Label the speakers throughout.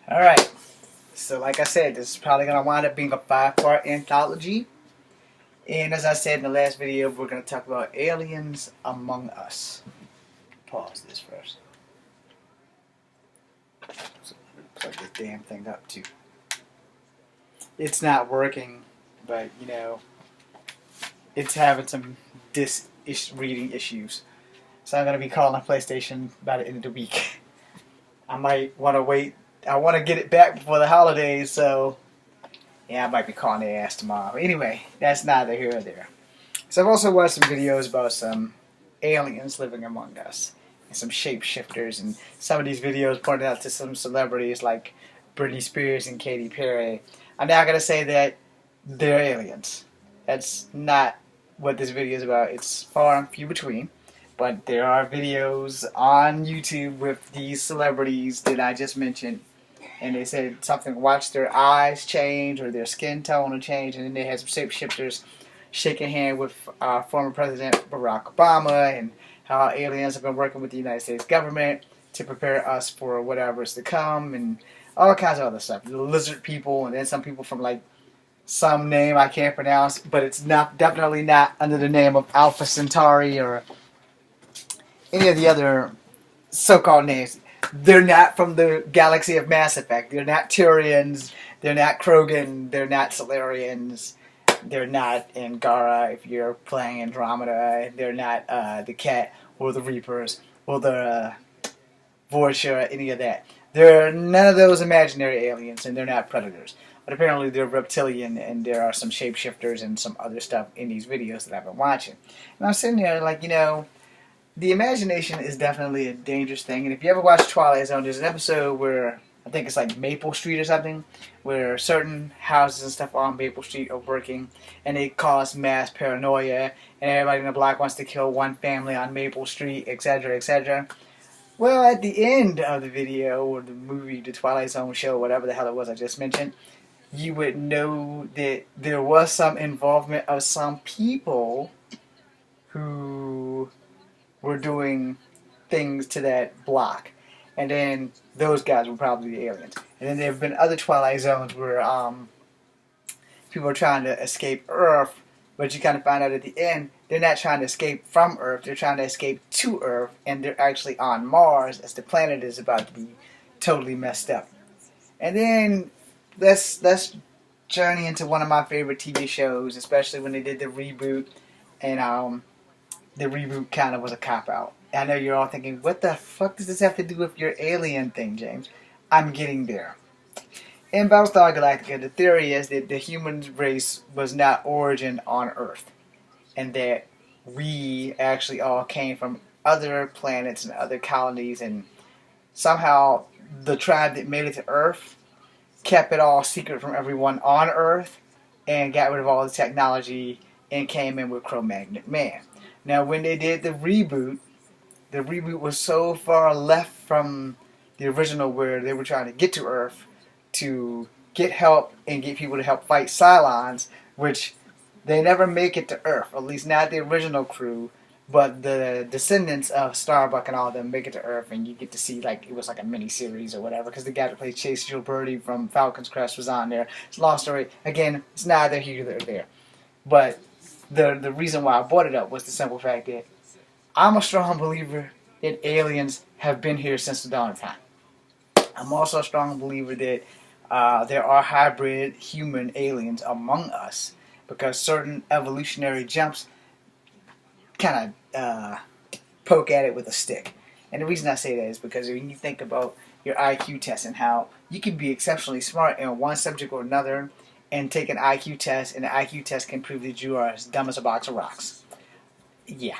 Speaker 1: Alright, so like I said, this is probably going to wind up being a 5-part anthology. And as I said in the last video, we're going to talk about aliens among us. Pause this first. So, plug this damn thing up too. It's not working, but you know, it's having some reading issues. So I'm going to be calling PlayStation by the end of the week. I might want to wait. I want to get it back before the holidays, so yeah, I might be calling their ass tomorrow. Anyway, that's neither here nor there. So I've also watched some videos about some aliens living among us, and some shapeshifters, and some of these videos pointed out to some celebrities like Britney Spears and Katy Perry. I'm not going to say that they're aliens. That's not what this video is about. It's far and few between. But there are videos on YouTube with these celebrities that I just mentioned, and they said something, watch their eyes change or their skin tone will change, and then they had some shapeshifters shaking hand with former President Barack Obama, and how aliens have been working with the United States government to prepare us for whatever is to come, and all kinds of other stuff. The lizard people, and then some people from like some name I can't pronounce, but it's definitely not under the name of Alpha Centauri or any of the other so-called names. They're not from the galaxy of Mass Effect. They're not Turians. They're not Krogan. They're not Solarians. They're not Angara if you're playing Andromeda. They're not the Cat or the Reapers or the Voyager, any of that. They're none of those imaginary aliens, and they're not predators. But apparently they're reptilian, and there are some shapeshifters and some other stuff in these videos that I've been watching. And I'm sitting there like, you know, the imagination is definitely a dangerous thing. And if you ever watch Twilight Zone, there's an episode where, I think it's like Maple Street or something, where certain houses and stuff on Maple Street are working, and they cause mass paranoia, and everybody in the block wants to kill one family on Maple Street, etc., etc. Well, at the end of the video, or the movie, the Twilight Zone show, whatever the hell it was I just mentioned, you would know that there was some involvement of some people who were doing things to that block, and then those guys were probably the aliens. And then there have been other Twilight Zones where people are trying to escape Earth, but you kind of find out at the end they're not trying to escape from Earth, they're trying to escape to Earth, and they're actually on Mars as the planet is about to be totally messed up. And then let's journey into one of my favorite TV shows, especially when they did the reboot, and the reboot kind of was a cop-out. I know you're all thinking, what the fuck does this have to do with your alien thing, James? I'm getting there. In Battlestar Galactica, the theory is that the human race was not origin on Earth, and that we actually all came from other planets and other colonies, and somehow the tribe that made it to Earth kept it all secret from everyone on Earth and got rid of all the technology and came in with Cro-Magnon Man. Now, when they did the reboot was so far left from the original where they were trying to get to Earth to get help and get people to help fight Cylons, which they never make it to Earth, at least not the original crew, but the descendants of Starbuck and all of them make it to Earth, and you get to see, like, it was like a mini-series or whatever, because the guy that plays Chase Gilberti from Falcon's Crest was on there. It's a long story. Again, it's neither here nor there. But the reason why I brought it up was the simple fact that I'm a strong believer that aliens have been here since the dawn of time. I'm also a strong believer that there are hybrid human aliens among us, because certain evolutionary jumps kind of poke at it with a stick. And the reason I say that is because when you think about your IQ test and how you can be exceptionally smart in one subject or another, and take an IQ test, and the IQ test can prove that you are as dumb as a box of rocks. Yeah.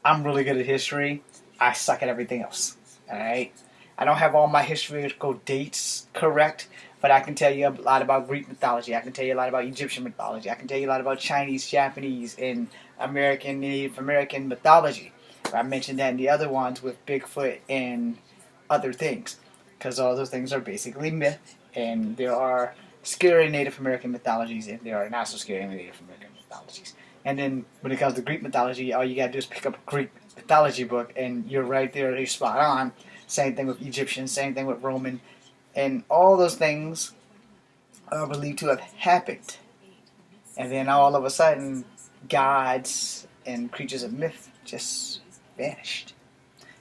Speaker 1: I'm really good at history. I suck at everything else. Alright? I don't have all my historical dates correct, but I can tell you a lot about Greek mythology. I can tell you a lot about Egyptian mythology. I can tell you a lot about Chinese, Japanese, and American, Native American mythology. I mentioned that in the other ones with Bigfoot and other things, because all those things are basically myth, and there are scary Native American mythologies, and there are not so scary Native American mythologies. And then when it comes to Greek mythology, all you gotta do is pick up a Greek mythology book, and you're right there, you're spot on. Same thing with Egyptian, same thing with Roman. And all those things are believed to have happened. And then all of a sudden, gods and creatures of myth just vanished.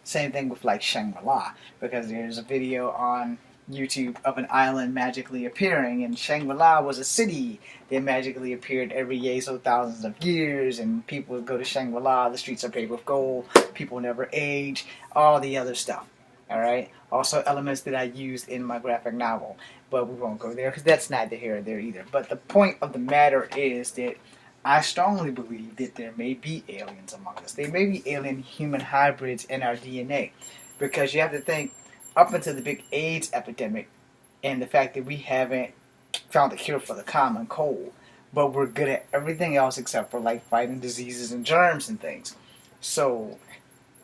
Speaker 1: Same thing with like Shangri-La, because there's a video on YouTube of an island magically appearing, and Shangri-La was a city that magically appeared every year, so thousands of years, and people would go to Shangri-La, the streets are paved with gold, people never age, all the other stuff. Alright? Also elements that I used in my graphic novel. But we won't go there because that's neither here or there either. But the point of the matter is that I strongly believe that there may be aliens among us. There may be alien human hybrids in our DNA. Because you have to think, up until the big AIDS epidemic and the fact that we haven't found a cure for the common cold, but we're good at everything else except for like fighting diseases and germs and things. So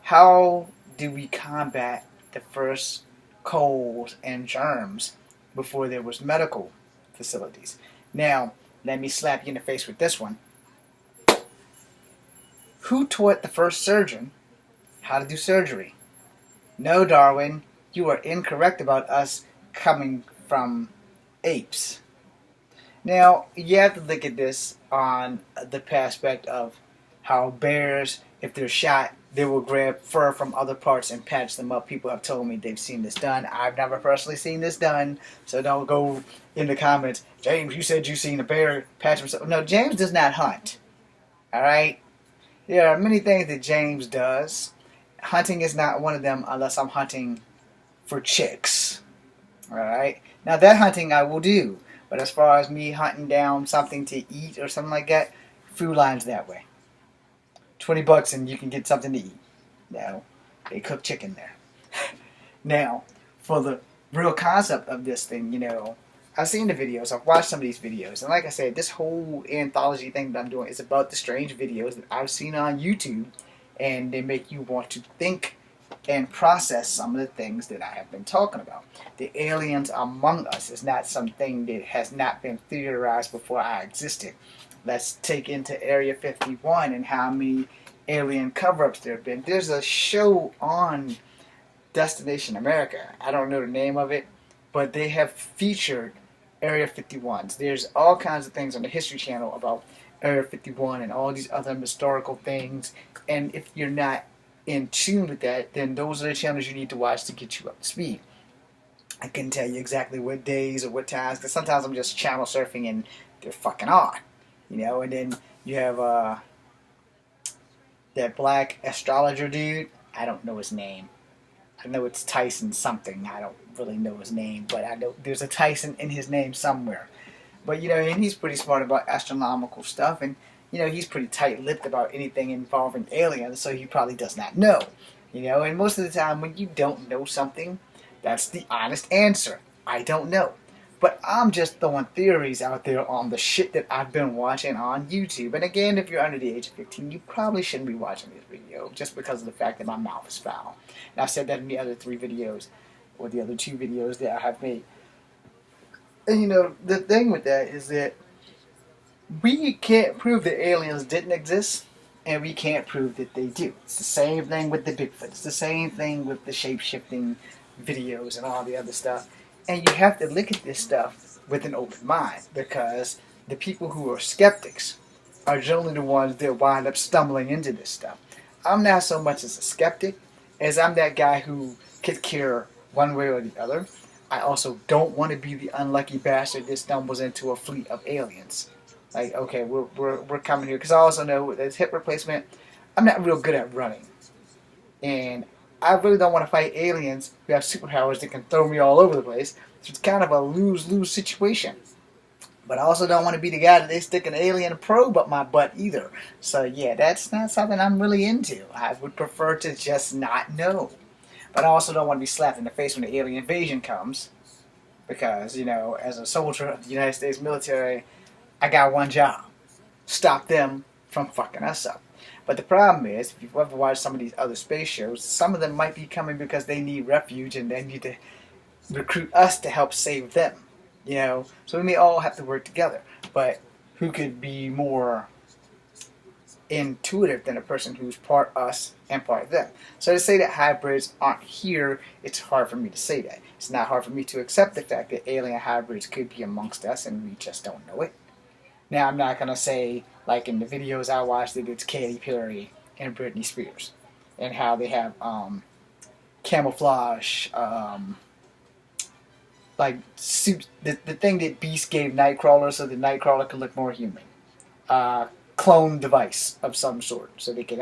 Speaker 1: how do we combat the first colds and germs before there was medical facilities? Now, let me slap you in the face with this one. Who taught the first surgeon how to do surgery? No, Darwin, you are incorrect about us coming from apes. Now, you have to look at this on the aspect of how bears, if they're shot, they will grab fur from other parts and patch them up. People have told me they've seen this done. I've never personally seen this done, so don't go in the comments, James, you said you seen a bear patch himself. No, James does not hunt. Alright? There are many things that James does. Hunting is not one of them unless I'm hunting for chicks. Alright? Now that hunting I will do. But as far as me hunting down something to eat or something like that, Food Lion's that way. $20 and you can get something to eat. Now, they cook chicken there. Now, for the real concept of this thing, you know, I've seen the videos, I've watched some of these videos, and like I said, this whole anthology thing that I'm doing is about the strange videos that I've seen on YouTube, and they make you want to think and process some of the things that I have been talking about. The aliens among us is not something that has not been theorized before I existed. Let's take into Area 51 and how many alien cover-ups there have been. There's a show on Destination America. I don't know the name of it, but they have featured Area 51s. There's all kinds of things on the History Channel about Area 51 and all these other historical things. And if you're not in tune with that, then those are the channels you need to watch to get you up to speed. I couldn't tell you exactly what days or what times, because sometimes I'm just channel surfing and they're fucking on. You know, and then you have that black astrologer dude. I don't know his name. I know it's Tyson something. I don't really know his name, but I know there's a Tyson in his name somewhere. But, you know, and he's pretty smart about astronomical stuff, and, you know, he's pretty tight-lipped about anything involving aliens, so he probably does not know. You know, and most of the time when you don't know something, that's the honest answer. I don't know. But I'm just throwing theories out there on the shit that I've been watching on YouTube. And again, if you're under the age of 15, you probably shouldn't be watching this video just because of the fact that my mouth is foul. And I've said that in the other 3 videos, or the other 2 videos that I have made. And you know, the thing with that is that we can't prove that aliens didn't exist, and we can't prove that they do. It's the same thing with the Bigfoot. It's the same thing with the shape-shifting videos and all the other stuff. And you have to look at this stuff with an open mind, because the people who are skeptics are generally the ones that wind up stumbling into this stuff. I'm not so much as a skeptic as I'm that guy who could care one way or the other. I also don't want to be the unlucky bastard that stumbles into a fleet of aliens. Like, okay, we're coming here, because I also know as hip replacement, I'm not real good at running. And I really don't want to fight aliens who have superpowers that can throw me all over the place. So it's kind of a lose-lose situation. But I also don't want to be the guy that they stick an alien probe up my butt either. So yeah, that's not something I'm really into. I would prefer to just not know. But I also don't want to be slapped in the face when the alien invasion comes. Because, you know, as a soldier of the United States military, I got one job. Stop them from fucking us up. But the problem is, if you've ever watched some of these other space shows, some of them might be coming because they need refuge and they need to recruit us to help save them. You know, so we may all have to work together. But who could be more intuitive than a person who's part us and part them. So to say that hybrids aren't here, it's hard for me to say that. It's not hard for me to accept the fact that alien hybrids could be amongst us and we just don't know it. Now, I'm not going to say, like in the videos I watched, that it's Katy Perry and Britney Spears and how they have camouflage, like suit, the thing that Beast gave Nightcrawler so that Nightcrawler could look more human. Clone device of some sort so they could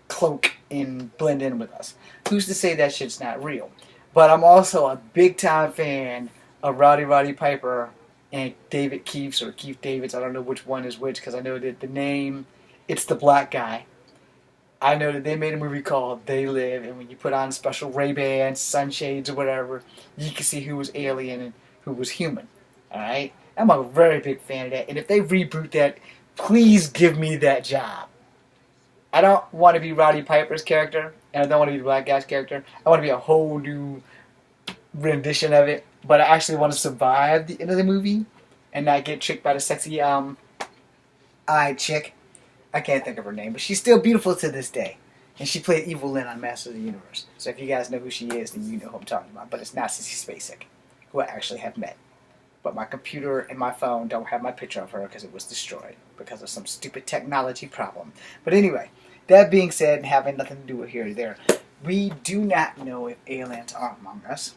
Speaker 1: cloak and blend in with us. Who's to say that shit's not real? But I'm also a big time fan of Roddy Piper and David Keith's or Keith David's. I don't know which one is which because I know that the name, it's the black guy. I know that they made a movie called They Live, and when you put on special Ray-Bans, sunshades, or whatever, you can see who was alien and who was human. Alright? I'm a very big fan of that, and if they reboot that, please give me that job. I don't want to be Roddy Piper's character, and I don't want to be the black guy's character. I want to be a whole new rendition of it, but I actually want to survive the end of the movie and not get tricked by the sexy eyed chick. I can't think of her name, but she's still beautiful to this day. And she played Evil Lynn on Masters of the Universe. So if you guys know who she is, then you know who I'm talking about. But it's not Sissy Spacek, who I actually have met. But my computer and my phone don't have my picture of her because it was destroyed because of some stupid technology problem. But anyway, that being said, and having nothing to do with here or there, we do not know if aliens are among us.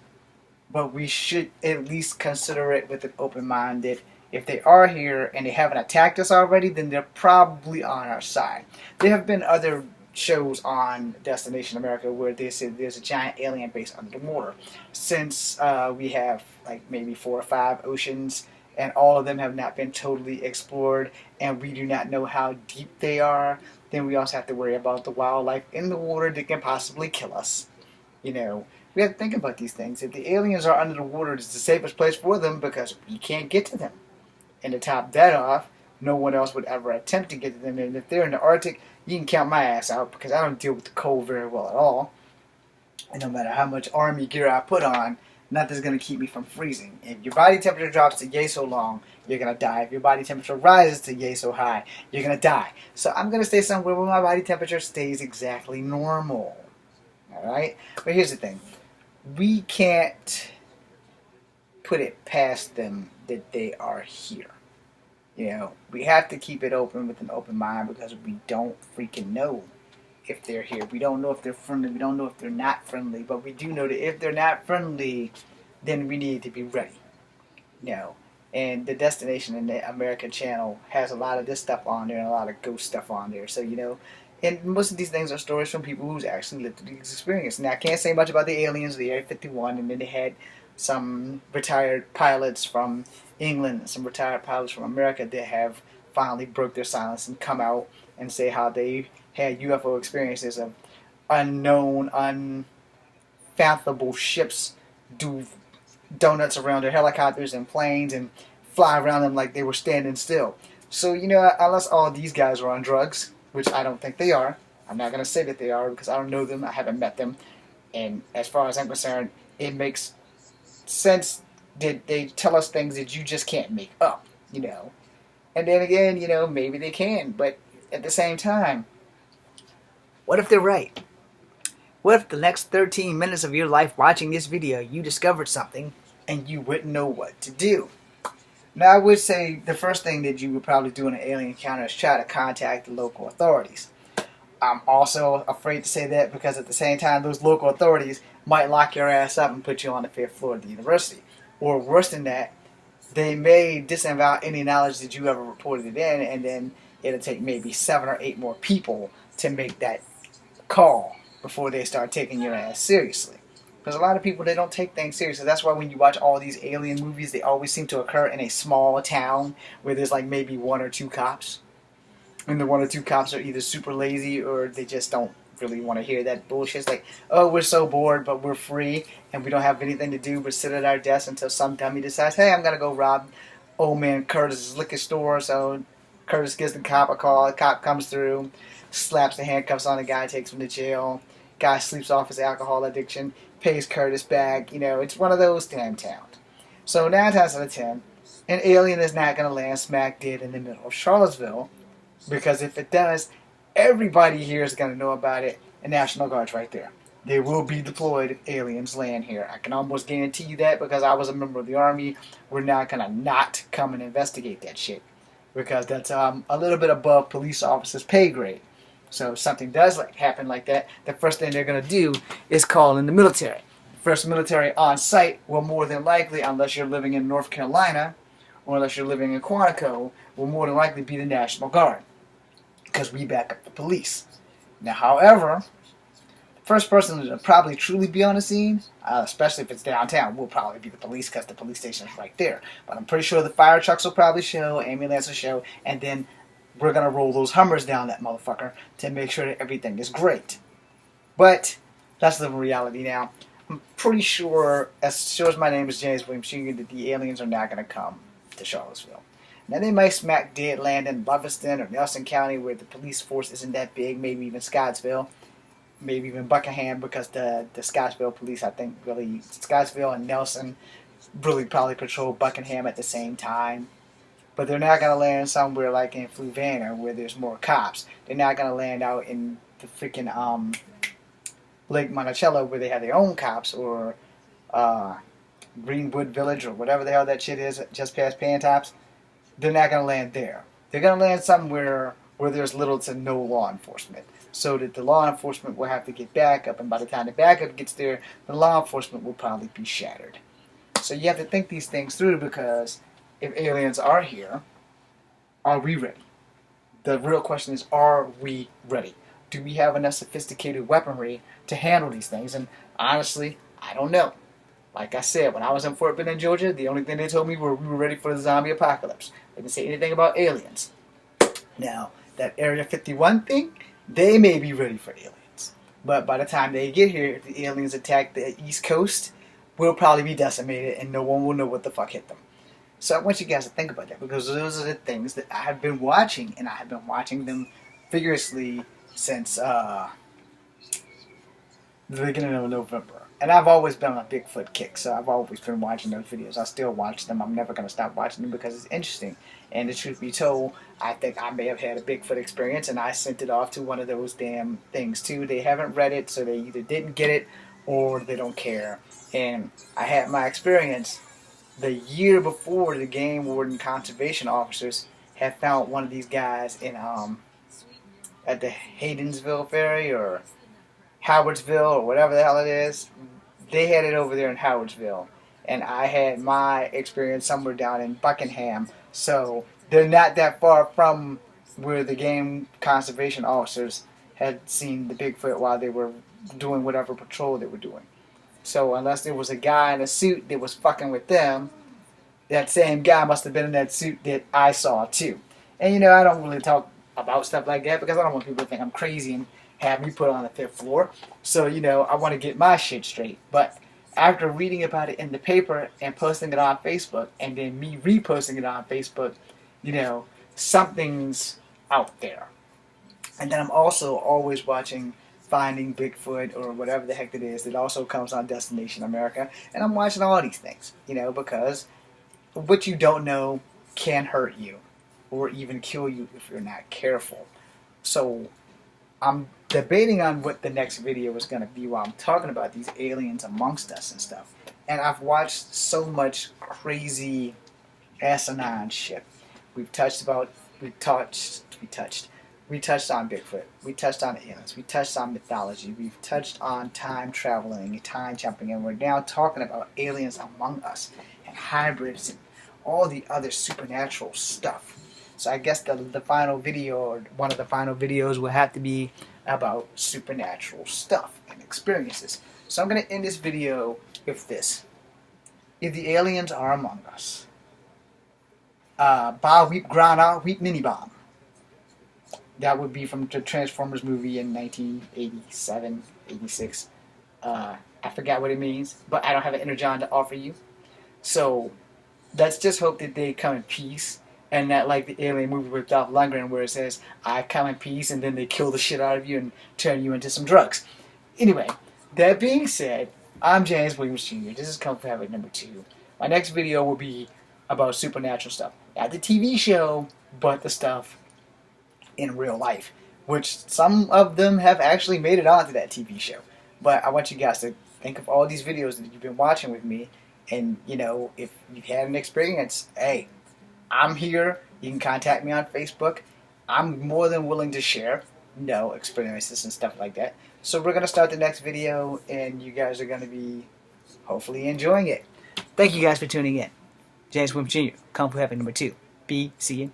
Speaker 1: But we should at least consider it with an open mind that if they are here and they haven't attacked us already, then they're probably on our side. There have been other shows on Destination America where they said there's a giant alien base under the water. Since we have like maybe 4 or 5 oceans and all of them have not been totally explored and we do not know how deep they are, then we also have to worry about the wildlife in the water that can possibly kill us. You know, we have to think about these things. If the aliens are under the water, it's the safest place for them because we can't get to them. And to top that off, no one else would ever attempt to get to them. And if they're in the Arctic, you can count my ass out because I don't deal with the cold very well at all. And no matter how much army gear I put on, nothing's going to keep me from freezing. If your body temperature drops to yay so long, you're going to die. If your body temperature rises to yay so high, you're going to die. So I'm going to stay somewhere where my body temperature stays exactly normal. Alright? But here's the thing. We can't put it past them that they are here. You know, we have to keep it open with an open mind because we don't freaking know if they're here. We don't know if they're friendly. We don't know if they're not friendly. But we do know that if they're not friendly, then we need to be ready. You know, and the Destination in the American channel has a lot of this stuff on there and a lot of ghost stuff on there. So, you know, and most of these things are stories from people who's actually lived through these experiences. Now, I can't say much about the aliens of the Area 51, and then they had some retired pilots from England and some retired pilots from America that have finally broke their silence and come out and say how they had UFO experiences of unknown, unfathomable ships do donuts around their helicopters and planes and fly around them like they were standing still. So, you know, unless all these guys are on drugs, which I don't think they are, I'm not going to say that they are because I don't know them, I haven't met them, and as far as I'm concerned, it makes sense that they tell us things that you just can't make up, you know. And then again, you know, maybe they can, but at the same time, what if they're right? What if the next 13 minutes of your life watching this video, you discovered something and you wouldn't know what to do? Now, I would say the first thing that you would probably do in an alien encounter is try to contact the local authorities. I'm also afraid to say that because at the same time, those local authorities might lock your ass up and put you on the 5th floor of the university. Or worse than that, they may disavow any knowledge that you ever reported it in, and then it'll take maybe 7 or 8 more people to make that call before they start taking your ass seriously. Because a lot of people, they don't take things seriously. That's why when you watch all these alien movies, they always seem to occur in a small town where there's like maybe 1 or 2 cops. And the 1 or 2 cops are either super lazy or they just don't really want to hear that bullshit. It's like, oh, we're so bored, but we're free, and we don't have anything to do but sit at our desk until some dummy decides, hey, I'm going to go rob old man Curtis's liquor store. So Curtis gives the cop a call. The cop comes through, slaps the handcuffs on the guy, takes him to jail. Guy sleeps off his alcohol addiction, pays Curtis back. You know, it's one of those damn towns. So 9 times out of 10, an alien is not going to land smack dead in the middle of Charlottesville, because if it does, Everybody here is going to know about it, and National Guard's right there. They will be deployed if aliens land here. I can almost guarantee you that because I was a member of the Army. We're not going to not come and investigate that shit because that's a little bit above police officers' pay grade. So if something does happen like that, the first thing they're going to do is call in the military. First military on site will more than likely, unless you're living in North Carolina or unless you're living in Quantico, will more than likely be the National Guard because we back up the police. Now, however, the first person to probably truly be on the scene, especially if it's downtown, will probably be the police because the police station is right there. But I'm pretty sure the fire trucks will probably show, ambulance will show, and then we're going to roll those Hummers down that motherfucker to make sure that everything is great. But that's the reality now. I'm pretty sure, as sure as my name is James Williams Jr., that the aliens are not going to come to Charlottesville. Now, they might smack dead land in Loveiston or Nelson County where the police force isn't that big, maybe even Scottsville, maybe even Buckingham, because the Scottsville police, I think, really, Scottsville and Nelson really probably patrol Buckingham at the same time. But they're not going to land somewhere like in Fluvanna where there's more cops. They're not going to land out in the freaking Lake Monticello where they have their own cops, or Greenwood Village, or whatever the hell that shit is just past Pantops. They're not going to land there. They're going to land somewhere where there's little to no law enforcement, so that the law enforcement will have to get backup, and by the time the backup gets there, the law enforcement will probably be shattered. So you have to think these things through, because if aliens are here, are we ready? The real question is, are we ready? Do we have enough sophisticated weaponry to handle these things? And honestly, I don't know. Like I said, when I was in Fort Benning, Georgia, the only thing they told me were we were ready for the zombie apocalypse. They didn't say anything about aliens. Now, that Area 51 thing, they may be ready for aliens. But by the time they get here, if the aliens attack the East Coast, we'll probably be decimated and no one will know what the fuck hit them. So I want you guys to think about that, because those are the things that I have been watching, and I have been watching them vigorously since the beginning of November. And I've always been on a Bigfoot kick, so I've always been watching those videos. I still watch them. I'm never going to stop watching them because it's interesting. And the truth be told, I think I may have had a Bigfoot experience, and I sent it off to one of those damn things too. They haven't read it, so they either didn't get it or they don't care. And I had my experience the year before. The game warden conservation officers had found one of these guys in at the Haydensville ferry or Howardsville or whatever the hell it is. They had it over there in Howardsville, and I had my experience somewhere down in Buckingham. So they're not that far from where the game conservation officers had seen the Bigfoot while they were doing whatever patrol they were doing. So unless there was a guy in a suit that was fucking with them, that same guy must have been in that suit that I saw too. And you know, I don't really talk about stuff like that because I don't want people to think I'm crazy and have me put on the 5th floor. So, you know, I want to get my shit straight. But after reading about it in the paper and posting it on Facebook, and then me reposting it on Facebook, you know, something's out there. And then I'm also always watching Finding Bigfoot or whatever the heck it is that also comes on Destination America. And I'm watching all these things, you know, because what you don't know can hurt you or even kill you if you're not careful. So I'm debating on what the next video is going to be while I'm talking about these aliens amongst us and stuff. And I've watched so much crazy asinine shit. We touched on Bigfoot. We touched on aliens. We touched on mythology. We've touched on time traveling, time jumping, and we're now talking about aliens among us and hybrids and all the other supernatural stuff. So I guess the final video, or one of the final videos, will have to be about supernatural stuff and experiences. So I'm going to end this video with this. If the aliens are among us, Bob Weep Ground Weep Mini Bomb. That would be from the Transformers movie in 1987, 86. I forgot what it means, but I don't have an energon to offer you. So let's just hope that they come in peace, and not like the alien movie with Dolph Lundgren where it says, I come in peace, and then they kill the shit out of you and turn you into some drugs. Anyway, that being said, I'm James Williams Jr. This is Kung Fu Habit number 2. My next video will be about supernatural stuff. Not the TV show, but the stuff in real life. which some of them have actually made it onto that TV show. But I want you guys to think of all these videos that you've been watching with me, and you know, if you've had an experience, hey, I'm here. You can contact me on Facebook. I'm more than willing to share, you know, experiences and stuff like that. So we're gonna start the next video, and you guys are gonna be hopefully enjoying it. Thank you guys for tuning in. James Wimp Jr., Kung Fu Happy number 2. Be seeing you.